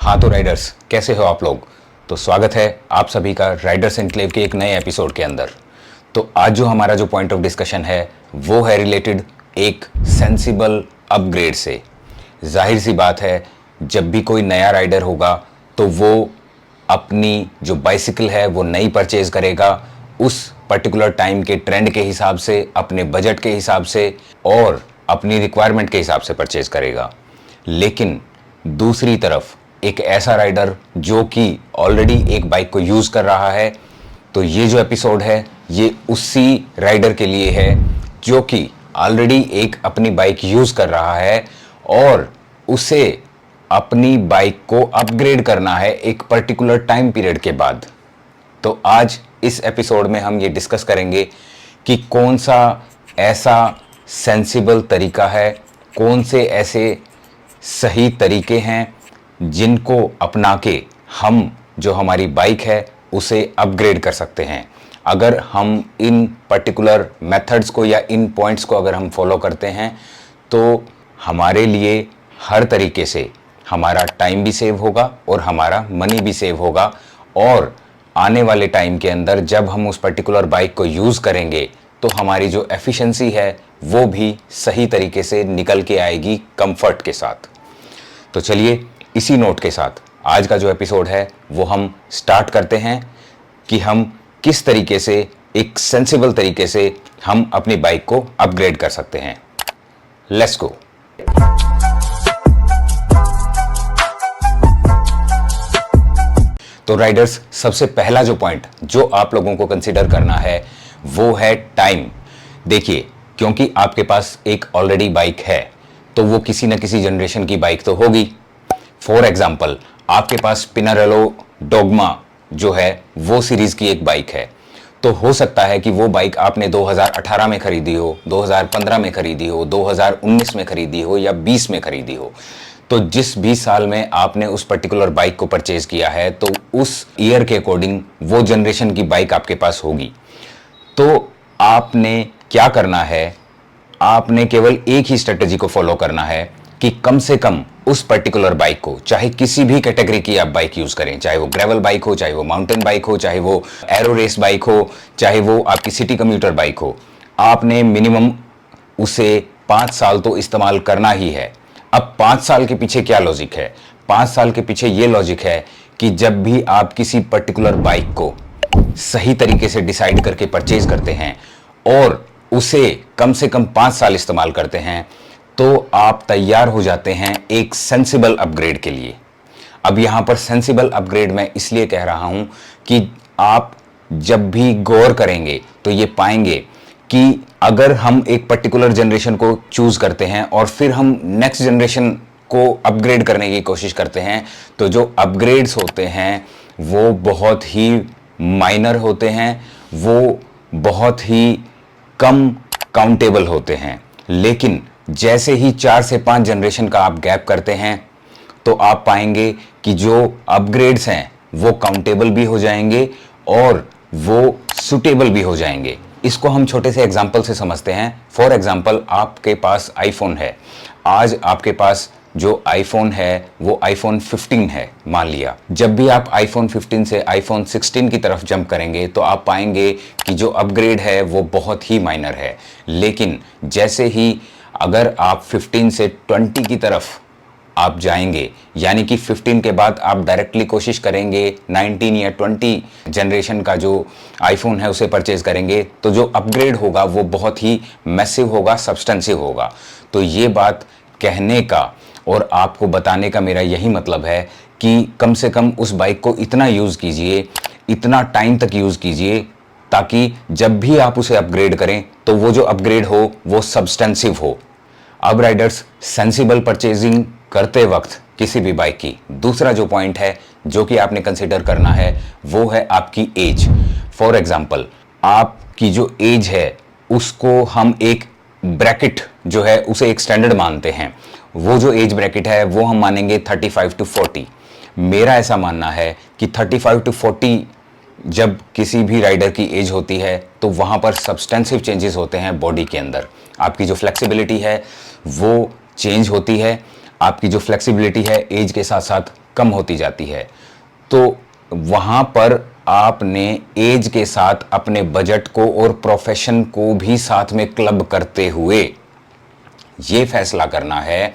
हाँ तो राइडर्स, कैसे हो आप लोग। तो स्वागत है आप सभी का राइडर्स एनक्लेव के एक नए एपिसोड के अंदर। तो आज जो हमारा जो पॉइंट ऑफ डिस्कशन है वो है रिलेटेड एक सेंसिबल अपग्रेड से। जाहिर सी बात है, जब भी कोई नया राइडर होगा तो वो अपनी जो बाइसिकल है वो नई परचेज करेगा उस पर्टिकुलर टाइम के ट्रेंड के हिसाब से, अपने बजट के हिसाब से और अपनी रिक्वायरमेंट के हिसाब से परचेज करेगा। लेकिन दूसरी तरफ एक ऐसा राइडर जो कि ऑलरेडी एक बाइक को यूज कर रहा है, तो ये जो एपिसोड है ये उसी राइडर के लिए है जो कि ऑलरेडी एक अपनी बाइक यूज कर रहा है और उसे अपनी बाइक को अपग्रेड करना है एक पर्टिकुलर टाइम पीरियड के बाद। तो आज इस एपिसोड में हम ये डिस्कस करेंगे कि कौन सा ऐसा सेंसिबल तरीका है, कौन से ऐसे सही तरीके हैं जिनको अपना के हम जो हमारी बाइक है उसे अपग्रेड कर सकते हैं। अगर हम इन पर्टिकुलर मेथड्स को या इन पॉइंट्स को अगर हम फॉलो करते हैं तो हमारे लिए हर तरीके से हमारा टाइम भी सेव होगा और हमारा मनी भी सेव होगा, और आने वाले टाइम के अंदर जब हम उस पर्टिकुलर बाइक को यूज़ करेंगे तो हमारी जो एफिशिएंसी है वो भी सही तरीके से निकल के आएगी कंफर्ट के साथ। तो चलिए इसी नोट के साथ आज का जो एपिसोड है वो हम स्टार्ट करते हैं कि हम किस तरीके से एक सेंसिबल तरीके से हम अपनी बाइक को अपग्रेड कर सकते हैं। Let's go. तो राइडर्स, सबसे पहला जो पॉइंट जो आप लोगों को कंसीडर करना है वो है टाइम। देखिए, क्योंकि आपके पास एक ऑलरेडी बाइक है तो वो किसी न किसी जनरेशन की बाइक तो होगी। फॉर एग्जाम्पल, आपके पास पिनारेलो डोग्मा जो है वो सीरीज की एक बाइक है, तो हो सकता है कि वो बाइक आपने 2018 में खरीदी हो, 2015 में खरीदी हो, 2019 में खरीदी हो या 20 में खरीदी हो। तो जिस 20 साल में आपने उस पर्टिकुलर बाइक को परचेज किया है तो उस ईयर के अकॉर्डिंग वो जनरेशन की बाइक आपके पास होगी। तो आपने क्या करना है, आपने केवल एक ही स्ट्रेटेजी को फॉलो करना है कि कम से कम उस पर्टिकुलर बाइक को, चाहे किसी भी कैटेगरी की आप बाइक यूज करें, चाहे वो ग्रेवल बाइक हो, चाहे वो माउंटेन बाइक हो, चाहे वो एरो रेस बाइक हो, चाहे वो आपकी सिटी कम्यूटर बाइक हो, आपने मिनिमम उसे 5 साल तो इस्तेमाल करना ही है। अब 5 साल के पीछे क्या लॉजिक है? 5 साल के पीछे ये लॉजिक है कि जब भी आप किसी पर्टिकुलर बाइक को सही तरीके से डिसाइड करके परचेज करते हैं और उसे कम से कम 5 साल इस्तेमाल करते हैं तो आप तैयार हो जाते हैं एक सेंसिबल अपग्रेड के लिए। अब यहां पर सेंसिबल अपग्रेड मैं इसलिए कह रहा हूं कि आप जब भी गौर करेंगे तो ये पाएंगे कि अगर हम एक पर्टिकुलर जनरेशन को चूज करते हैं और फिर हम नेक्स्ट जनरेशन को अपग्रेड करने की कोशिश करते हैं तो जो अपग्रेड्स होते हैं वो बहुत ही माइनर होते हैं, वो बहुत ही कम काउंटेबल होते हैं। लेकिन जैसे ही 4 से 5 जनरेशन का आप गैप करते हैं तो आप पाएंगे कि जो अपग्रेड्स हैं वो काउंटेबल भी हो जाएंगे और वो सुटेबल भी हो जाएंगे। इसको हम छोटे से एग्जांपल से समझते हैं। फॉर एग्जांपल, आपके पास आईफोन है, आज आपके पास जो आईफोन है वो आईफोन 15 है मान लिया। जब भी आप आईफोन 15 से आईफोन 16 की तरफ जंप करेंगे तो आप पाएंगे कि जो अपग्रेड है वो बहुत ही माइनर है। लेकिन जैसे ही अगर आप 15 से 20 की तरफ आप जाएंगे, यानी कि 15 के बाद आप डायरेक्टली कोशिश करेंगे 19 या 20 जनरेशन का जो आईफोन है उसे परचेज करेंगे, तो जो अपग्रेड होगा वो बहुत ही मैसिव होगा, सब्सटेंसिव होगा। तो ये बात कहने का और आपको बताने का मेरा यही मतलब है कि कम से कम उस बाइक को इतना यूज़ कीजिए, इतना टाइम तक यूज़ कीजिए ताकि जब भी आप उसे अपग्रेड करें तो वो जो अपग्रेड हो वो सब्सटेंसिव हो। अब राइडर्स, सेंसिबल परचेजिंग करते वक्त किसी भी बाइक की दूसरा जो पॉइंट है जो कि आपने कंसिडर करना है वो है आपकी एज। फॉर एग्जांपल, आपकी जो एज है उसको हम एक ब्रैकेट जो है उसे एक स्टैंडर्ड मानते हैं। वो जो एज ब्रैकेट है वो हम मानेंगे 35 to 40। मेरा ऐसा मानना है कि 35 to 40 जब किसी भी राइडर की एज होती है तो वहाँ पर सब्सटेंसिव चेंजेस होते हैं बॉडी के अंदर। आपकी जो फ्लेक्सिबिलिटी है वो चेंज होती है। आपकी जो फ्लेक्सिबिलिटी है एज के साथ साथ कम होती जाती है। तो वहाँ पर आपने एज के साथ अपने बजट को और प्रोफेशन को भी साथ में क्लब करते हुए ये फैसला करना है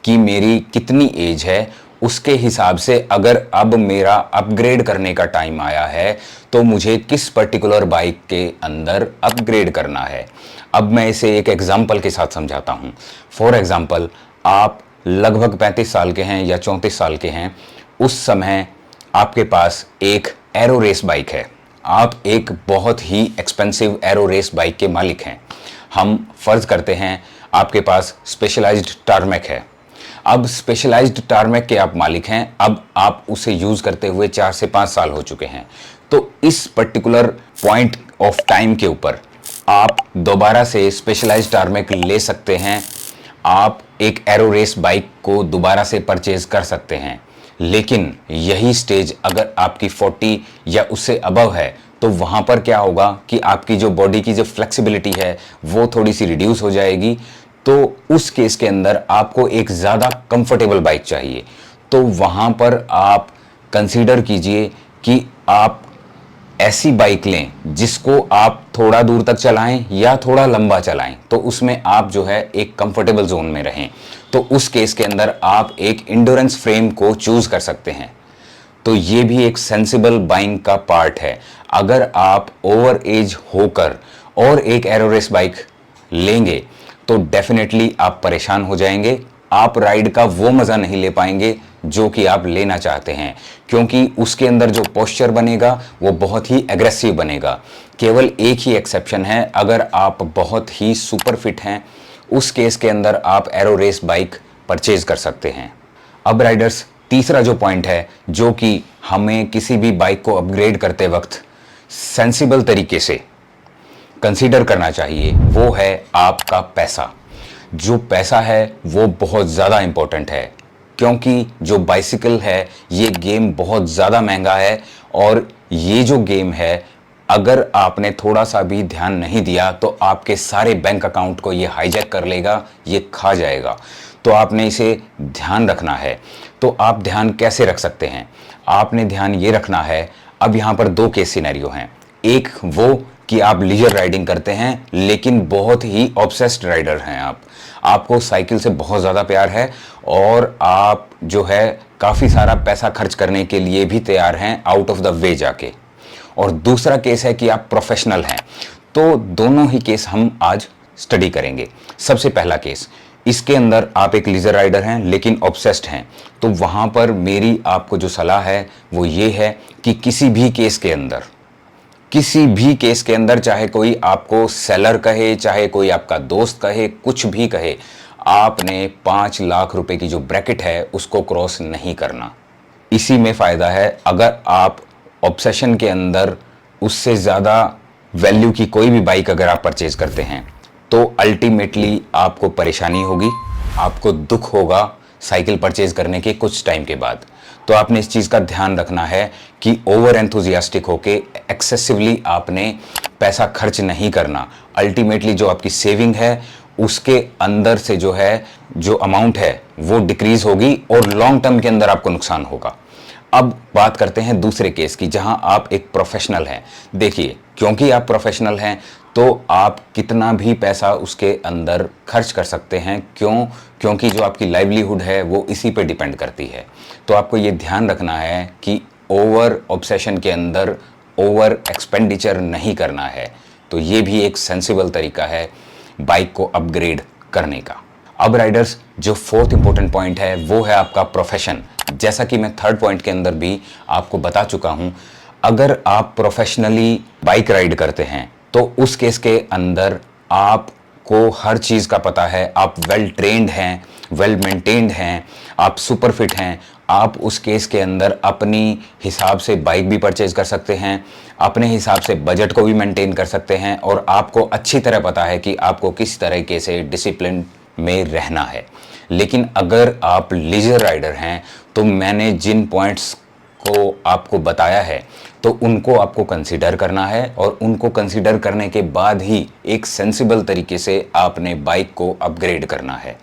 कि मेरी कितनी एज है, उसके हिसाब से अगर अब मेरा अपग्रेड करने का टाइम आया है तो मुझे किस पर्टिकुलर बाइक के अंदर अपग्रेड करना है। अब मैं इसे एक एग्जांपल के साथ समझाता हूं। फॉर एग्जांपल, आप लगभग 35 साल के हैं या 34 साल के हैं। उस समय आपके पास एक एरो रेस बाइक है। आप एक बहुत ही एक्सपेंसिव एरो रेस बाइक के मालिक हैं। हम फर्ज करते हैं आपके पास स्पेशलाइज्ड टारमैक है। अब स्पेशलाइज्ड टारमैक के आप मालिक हैं। अब आप उसे यूज करते हुए 4 से 5 साल हो चुके हैं। तो इस पर्टिकुलर पॉइंट ऑफ टाइम के ऊपर आप दोबारा से स्पेशलाइज्ड टारमैक ले सकते हैं। आप एक एरो रेस बाइक को दोबारा से परचेज कर सकते हैं। लेकिन यही स्टेज अगर आपकी 40 या उससे अबव है तो वहां पर क्या होगा कि आपकी जो बॉडी की जो फ्लेक्सिबिलिटी है वो थोड़ी सी रिड्यूस हो जाएगी। तो उस केस के अंदर आपको एक ज़्यादा कंफर्टेबल बाइक चाहिए। तो वहां पर आप कंसीडर कीजिए कि आप ऐसी बाइक लें जिसको आप थोड़ा दूर तक चलाएं या थोड़ा लंबा चलाएं, तो उसमें आप जो है एक कंफर्टेबल जोन में रहें। तो उस केस के अंदर आप एक इंड्योरेंस फ्रेम को चूज कर सकते हैं। तो ये भी एक सेंसिबल बाइंग का पार्ट है। अगर आप ओवर एज होकर और एक एरो रेस बाइक लेंगे तो डेफिनेटली आप परेशान हो जाएंगे। आप राइड का वो मजा नहीं ले पाएंगे जो कि आप लेना चाहते हैं, क्योंकि उसके अंदर जो पोस्चर बनेगा वो बहुत ही एग्रेसिव बनेगा। केवल एक ही एक्सेप्शन है, अगर आप बहुत ही सुपर फिट हैं उस केस के अंदर आप एरो रेस बाइक परचेज कर सकते हैं। अब राइडर्स, तीसरा जो पॉइंट है जो कि हमें किसी भी बाइक को अपग्रेड करते वक्त सेंसिबल तरीके से कंसीडर करना चाहिए, वो है आपका पैसा। जो पैसा है वो बहुत ज़्यादा इंपॉर्टेंट है, क्योंकि जो बाइसिकल है ये गेम बहुत ज़्यादा महंगा है। और ये जो गेम है अगर आपने थोड़ा सा भी ध्यान नहीं दिया तो आपके सारे बैंक अकाउंट को ये हाईजैक कर लेगा, ये खा जाएगा। तो आपने इसे ध्यान रखना है। तो आप ध्यान कैसे रख सकते हैं? आपने ध्यान ये रखना है, अब यहाँ पर 2 केस सिनेरियो हैं। एक वो कि आप लीजर राइडिंग करते हैं लेकिन बहुत ही ऑब्सेस्ड राइडर हैं। आपको साइकिल से बहुत ज़्यादा प्यार है और आप जो है काफ़ी सारा पैसा खर्च करने के लिए भी तैयार हैं आउट ऑफ द वे जाके। और दूसरा केस है कि आप प्रोफेशनल हैं। तो दोनों ही केस हम आज स्टडी करेंगे। सबसे पहला केस, इसके अंदर आप एक लीजर राइडर हैं लेकिन ऑब्सेस्ड हैं। तो वहाँ पर मेरी आपको जो सलाह है वो ये है कि किसी भी केस के अंदर चाहे कोई आपको सेलर कहे, चाहे कोई आपका दोस्त कहे, कुछ भी कहे, आपने 5 लाख रुपए की जो ब्रैकेट है उसको क्रॉस नहीं करना। इसी में फ़ायदा है। अगर आप ऑब्सेशन के अंदर उससे ज़्यादा वैल्यू की कोई भी बाइक अगर आप परचेज करते हैं तो अल्टीमेटली आपको परेशानी होगी, आपको दुख होगा साइकिल परचेज करने के कुछ टाइम के बाद। तो आपने इस चीज़ का ध्यान रखना है कि ओवर एंथुजियास्टिक होके एक्सेसिवली आपने पैसा खर्च नहीं करना। अल्टीमेटली जो आपकी सेविंग है उसके अंदर से जो है जो अमाउंट है वो डिक्रीज होगी और लॉन्ग टर्म के अंदर आपको नुकसान होगा। अब बात करते हैं दूसरे केस की, जहां आप एक प्रोफेशनल हैं। देखिए, क्योंकि आप प्रोफेशनल हैं तो आप कितना भी पैसा उसके अंदर खर्च कर सकते हैं। क्योंकि जो आपकी लाइवलीहुड है वो इसी पे डिपेंड करती है। तो आपको ये ध्यान रखना है कि ओवर ऑब्सेशन के अंदर ओवर एक्सपेंडिचर नहीं करना है। तो ये भी एक सेंसिबल तरीका है बाइक को अपग्रेड करने का। अब राइडर्स, जो 4th इंपॉर्टेंट पॉइंट है वो है आपका प्रोफेशन। जैसा कि मैं 3rd पॉइंट के अंदर भी आपको बता चुका हूं, अगर आप प्रोफेशनली बाइक राइड करते हैं तो उस केस के अंदर आपको हर चीज़ का पता है, आप वेल ट्रेंड हैं, वेल मेंटेन्ड हैं, आप सुपर फिट हैं। आप उस केस के अंदर अपनी हिसाब से बाइक भी परचेज कर सकते हैं, अपने हिसाब से बजट को भी मेंटेन कर सकते हैं और आपको अच्छी तरह पता है कि आपको किस तरीके से डिसिप्लिन में रहना है। लेकिन अगर आप लीजर राइडर हैं तो मैंने जिन पॉइंट्स को आपको बताया है तो उनको आपको कंसीडर करना है और उनको कंसीडर करने के बाद ही एक सेंसिबल तरीके से आपने बाइक को अपग्रेड करना है।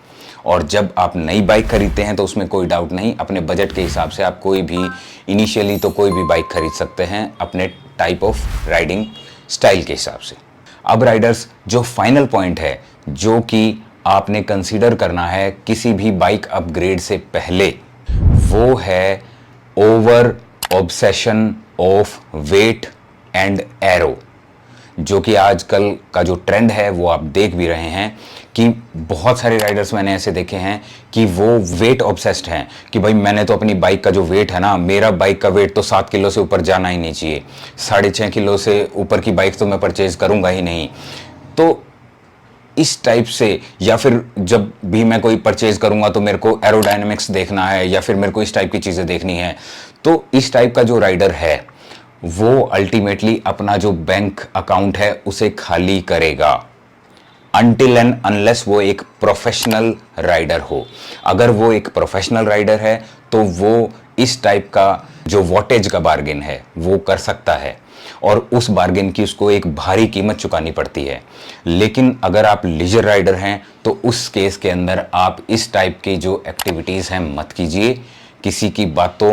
और जब आप नई बाइक खरीदते हैं तो उसमें कोई डाउट नहीं, अपने बजट के हिसाब से आप कोई भी इनिशियली तो कोई भी बाइक खरीद सकते हैं अपने टाइप ऑफ राइडिंग स्टाइल के हिसाब से। अब राइडर्स, जो फाइनल पॉइंट है जो कि आपने कंसीडर करना है किसी भी बाइक अपग्रेड से पहले, वो है over obsession of weight and arrow. जो कि आजकल का जो ट्रेंड है वो आप देख भी रहे हैं कि बहुत सारे राइडर्स मैंने ऐसे देखे हैं कि वो वेट ऑब्सेस्ड हैं कि भाई मैंने तो अपनी बाइक का जो वेट है ना, मेरा बाइक का वेट तो 7 किलो से ऊपर जाना ही नहीं चाहिए, 6.5 किलो से ऊपर की बाइक तो मैं परचेज करूंगा ही नहीं। तो इस टाइप से, या फिर जब भी मैं कोई परचेज करूंगा तो मेरे को एरोडायनेमिक्स देखना है या फिर मेरे को इस टाइप की चीज़ें देखनी है, तो इस टाइप का जो राइडर है वो अल्टीमेटली अपना जो बैंक अकाउंट है उसे खाली करेगा अनटिल एंड अनलेस वो एक प्रोफेशनल राइडर हो। अगर वो एक प्रोफेशनल राइडर है तो वो इस टाइप का जो वॉटेज का बार्गेन है वो कर सकता है और उस बार्गेन की उसको एक भारी कीमत चुकानी पड़ती है। लेकिन अगर आप लीजर राइडर हैं तो उस केस के अंदर आप इस टाइप की जो एक्टिविटीज़ हैं मत कीजिए। किसी की बातों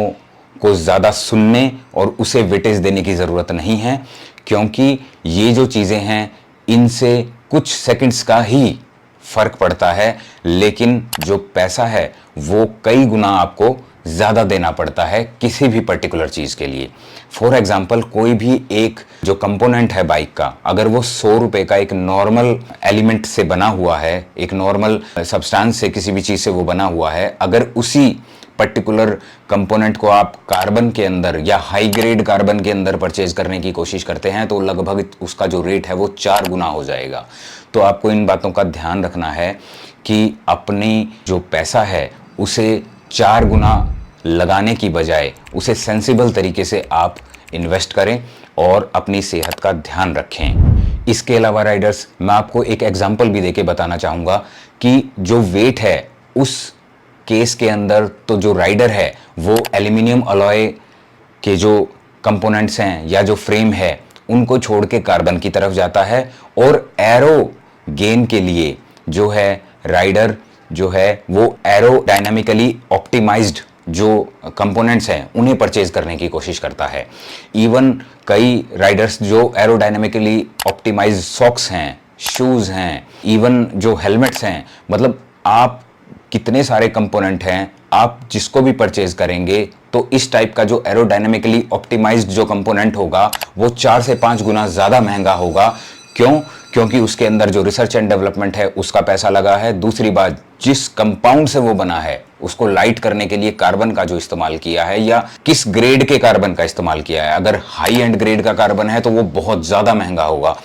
को ज़्यादा सुनने और उसे वेटेज देने की ज़रूरत नहीं है, क्योंकि ये जो चीज़ें हैं इनसे कुछ सेकंड्स का ही फ़र्क पड़ता है, लेकिन जो पैसा है वो कई गुना आपको ज़्यादा देना पड़ता है किसी भी पर्टिकुलर चीज़ के लिए। फॉर एग्जाम्पल, कोई भी एक जो कंपोनेंट है बाइक का, अगर वो 100 रुपये का एक नॉर्मल एलिमेंट से बना हुआ है, एक नॉर्मल सब्सटेंस से, किसी भी चीज़ से वो बना हुआ है, अगर उसी पर्टिकुलर कंपोनेंट को आप कार्बन के अंदर या हाई ग्रेड कार्बन के अंदर परचेज करने की कोशिश करते हैं तो लगभग उसका जो रेट है वो 4 गुना हो जाएगा। तो आपको इन बातों का ध्यान रखना है कि अपनी जो पैसा है उसे 4 गुना लगाने की बजाय उसे सेंसिबल तरीके से आप इन्वेस्ट करें और अपनी सेहत का ध्यान रखें। इसके अलावा राइडर्स, मैं आपको एक एग्जांपल भी देके बताना चाहूँगा कि जो वेट है उस केस के अंदर तो जो राइडर है वो एल्यूमिनियम अलॉय के जो कंपोनेंट्स हैं या जो फ्रेम है उनको छोड़ के कार्बन की तरफ जाता है, और एरो गेन के लिए जो है राइडर जो है वो एरोडायनामिकली ऑप्टिमाइज्ड जो कंपोनेंट्स हैं उन्हें परचेज करने की कोशिश करता है। इवन कई राइडर्स जो एरोडायनामिकली ऑप्टिमाइज्ड सॉक्स हैं, शूज़ हैं, इवन जो हेलमेट्स हैं, मतलब आप कितने सारे कंपोनेंट हैं, आप जिसको भी परचेज करेंगे तो इस टाइप का जो एरोडायनामिकली ऑप्टिमाइज्ड जो कंपोनेंट होगा वो 4 से 5 गुना ज़्यादा महंगा होगा। क्यों? क्योंकि उसके अंदर जो रिसर्च एंड डेवलपमेंट है उसका पैसा लगा है। दूसरी बात, जिस कंपाउंड से वो बना है उसको लाइट करने के लिए कार्बन का जो इस्तेमाल किया है या किस ग्रेड के कार्बन का इस्तेमाल किया है, अगर हाई एंड ग्रेड का कार्बन है तो वो बहुत ज़्यादा महंगा होगा।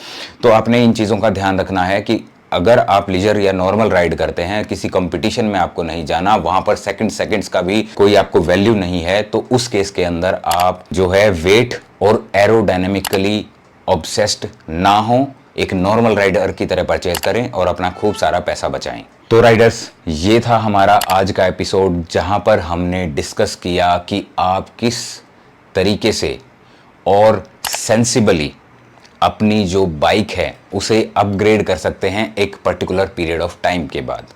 तो आपने इन चीज़ों का ध्यान रखना है कि अगर आप लीजर या नॉर्मल राइड करते हैं, किसी कंपटीशन में आपको नहीं जाना, वहां पर सेकंड्स का भी कोई आपको वैल्यू नहीं है, तो उस केस के अंदर आप जो है वेट और एरोडायनेमिकली ऑब्सेस्ड ना हो, एक नॉर्मल राइडर की तरह परचेज करें और अपना खूब सारा पैसा बचाएं। तो राइडर्स, ये था हमारा आज का एपिसोड जहां पर हमने डिस्कस किया कि आप किस तरीके से और सेंसिबली अपनी जो बाइक है उसे अपग्रेड कर सकते हैं एक पर्टिकुलर पीरियड ऑफ टाइम के बाद।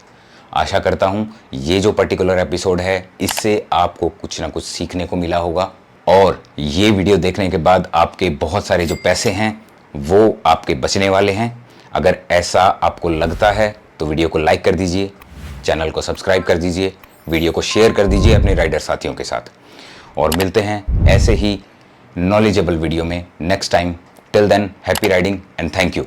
आशा करता हूं ये जो पर्टिकुलर एपिसोड है इससे आपको कुछ ना कुछ सीखने को मिला होगा, और ये वीडियो देखने के बाद आपके बहुत सारे जो पैसे हैं वो आपके बचने वाले हैं। अगर ऐसा आपको लगता है तो वीडियो को लाइक कर दीजिए, चैनल को सब्सक्राइब कर दीजिए, वीडियो को शेयर कर दीजिए अपने राइडर साथियों के साथ, और मिलते हैं ऐसे ही नॉलेजेबल वीडियो में next time. Till then, happy riding and thank you.